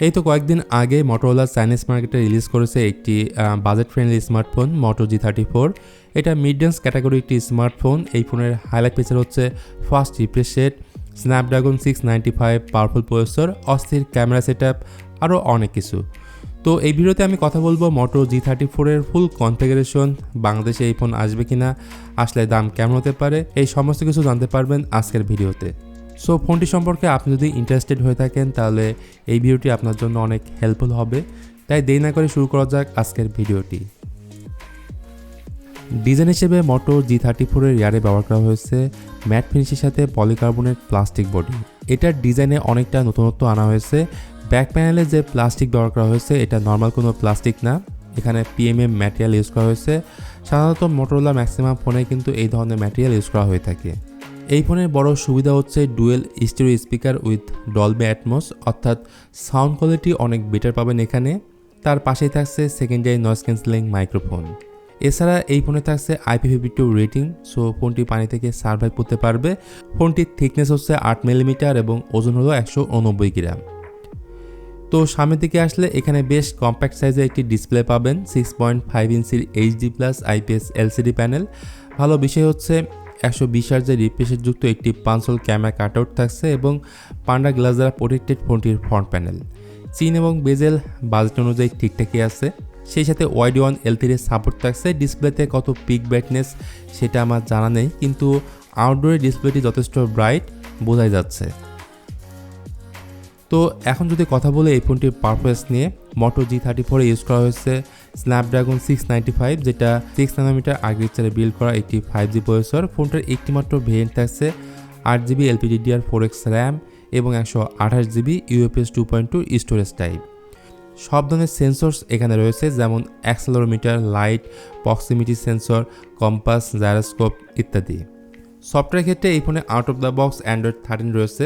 এই তো কয়েকদিন আগে মোটোরোলা চাইনিজ মার্কেটে রিলিজ করেছে একটি budget friendly smartphone Moto G34। এটা মিড রেঞ্জ ক্যাটাগরি একটি স্মার্টফোন। এই ফোনের হাইলাইট ফিচার হচ্ছে fast refresh rate, Snapdragon 695 powerful processor, অস্থির ক্যামেরা সেটআপ, আরও অনেক কিছু। তো এই ভিডিওতে আমি কথা বলবো Moto G34 এর ফুল কনফিগারেশন, বাংলাদেশে এই ফোন আসবে কিনা, আসলে দাম কেমন হতে পারে, এই সমস্ত কিছু জানতে পারবেন আজকের ভিডিওতে। সো ফোনটি সম্পর্কে আপনি যদি ইন্টারেস্টেড হয়ে থাকেন তাহলে এই ভিডিওটি আপনার জন্য অনেক হেল্পফুল হবে। তাই দেরি না করে শুরু করা যাক আজকের ভিডিওটি। ডিজাইন হিসেবে Moto G34 এর রিয়ারে ব্যবহার করা হয়েছে ম্যাট ফিনিশের সাথে পলিকার্বনেট প্লাস্টিক বডি। এটার ডিজাইনে অনেকটা নতুনত্ব আনা হয়েছে। ব্যাক প্যানেলে যে প্লাস্টিক ব্যবহার করা হয়েছে এটা নর্মাল কোনো প্লাস্টিক না, এখানে PMM ম্যাটেরিয়াল ইউজ করা হয়েছে। সাধারণত মোটোরোলা ম্যাক্সিমাম ফোনে কিন্তু এই ধরনের ম্যাটেরিয়াল ইউজ করা হয়ে থাকে। এই ফোনের বড় সুবিধা হচ্ছে dual stereo speaker with Dolby atoms, অর্থাৎ সাউন্ড কোয়ালিটি অনেক বেটার পাবেন এখানে। তার পাশেই থাকছে সেকেন্ডারি নয়েজ ক্যান্সেলিং মাইক্রোফোন। এছাড়া এই ফোনে থাকছে IP52 রেটিং, সো ফোনটি পানি থেকে সার্ভাইভ করতে পারবে। ফোনটির থিকনেস হচ্ছে 8 মিলিমিটার এবং ওজন হলো 189 গ্রাম। তো সামনের দিকে আসলে এখানে বেশ কম্প্যাক্ট সাইজের একটি ডিসপ্লে পাবেন, 6.5 ইঞ্চির HD+ IPS LCD প্যানেল। ভালো বিষয় হচ্ছে 120 হার্জের রিফ্রেশ যুক্ত একটি পাঁচল ক্যামেরা কাটআউট থাকছে এবং পান্ডা গ্লাস দ্বারা প্রোটেক্টেড ফোনটির ফ্রন্ট প্যানেল। চিন এবং বেজেল বাজেট অনুযায়ী ঠিকঠাকই আছে। সেই সাথে ওয়াইড-1 L3 এর সাপোর্ট থাকছে। ডিসপ্লেতে কত পিক ব্রাইটনেস সেটা আমার জানা নেই, কিন্তু আউটডোরের ডিসপ্লেটি যথেষ্ট ব্রাইট বোঝাই যাচ্ছে। তো এখন যদি কথা বলে এই ফোনটির পারফরমেন্স নিয়ে, Moto G34 ইউজ করা হয়েছে স্ন্যাপড্রাগন 695, যেটা 6 ন্যানোমিটার আর্কিটেকচারে বিল্ড করা একটি 5G প্রসেসর। ফোনটার একটিমাত্র ভেরিয়েন্ট থাকছে 8GB LPDDR4X র্যাম এবং 128GB UFS 2.2 স্টোরেজ টাইপ। সব ধরনের সেন্সরস এখানে রয়েছে, যেমন accelerometer, light, proximity sensor, compass, gyroscope ইত্যাদি। সফটওয়্যার ক্ষেত্রে এই ফোনে out of the box Android 13 রয়েছে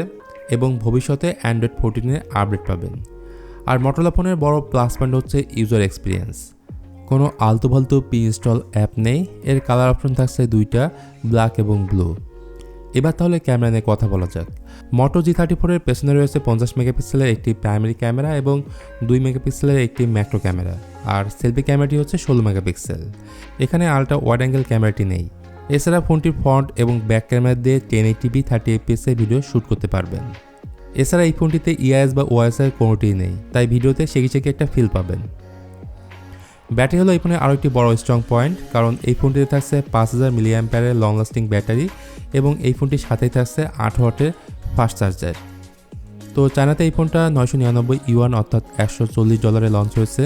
এবং ভবিষ্যতে Android 14 আপডেট পাবেন। আর মোটোরোলা ফোনের বড় প্লাস পয়েন্ট হচ্ছে ইউজার এক্সপিরিয়েন্স। কোনো আলতু ফালতু ইনস্টল অ্যাপ নেই। এর কালার অপশন থাকছে দুইটা, ব্ল্যাক এবং ব্লু। এবার তাহলে ক্যামেরা নিয়ে কথা বলা যাক। Moto G34 এর পেছনে রয়েছে 50 মেগাপিক্সেলের একটি প্রাইমারি ক্যামেরা এবং 2 মেগাপিক্সেলের একটি ম্যাক্রো ক্যামেরা, আর সেলফি ক্যামেরাটি হচ্ছে 16 মেগাপিক্সেল। এখানে আলট্রা ওয়াইড অ্যাঙ্গেল ক্যামেরাটি নেই। এছাড়া ফোনটির ফ্রন্ট এবং ব্যাক ক্যামেরা দিয়ে 1080p 30fps এর ভিডিও শ্যুট করতে পারবেন। এছাড়া এই ফোনটিতে EIS বা OIS এর কোনোটিই নেই, তাই ভিডিওতে শেখি একটা ফিল পাবেন। ব্যাটারি হলো এই ফোনের আরও একটি বড় স্ট্রং পয়েন্ট, কারণ এই ফোনটিতে থাকছে 5000 mAh লং লাস্টিং ব্যাটারি এবং এই ফোনটির সাথেই থাকছে 8 ওয়াটের ফাস্ট চার্জার। তো চায়নাতে এই ফোনটা 999 ইউয়ান অর্থাৎ $140 লঞ্চ হয়েছে,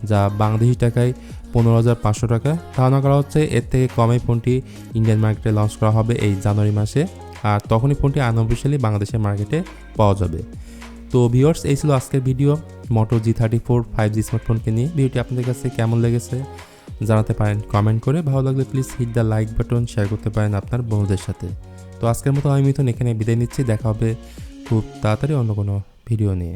যা বাংলাদেশি টাকায় 15,500 টাকা। ধারণা করা হচ্ছে এর থেকে কমই ফোনটি ইন্ডিয়ান মার্কেটে লঞ্চ করা হবে এই জানুয়ারি মাসে, আর তখনই ফোনটি আনঅফিশিয়ালি বাংলাদেশের মার্কেটে পাওয়া যাবে। তো ভিউয়ার্স, এই ছিল আজকের ভিডিও Moto G34 5G স্মার্টফোনকে নিয়ে। ভিডিওটি আপনাদের কাছে কেমন লেগেছে জানাতে পারেন কমেন্ট করে। ভালো লাগলে please hit the like button, share করতে পারেন আপনার বন্ধুদের সাথে। তো আজকের মতো আমি মিথুন এখানে বিদায় নিচ্ছি। দেখা হবে খুব তাড়াতাড়ি অন্য কোনো ভিডিও নিয়ে।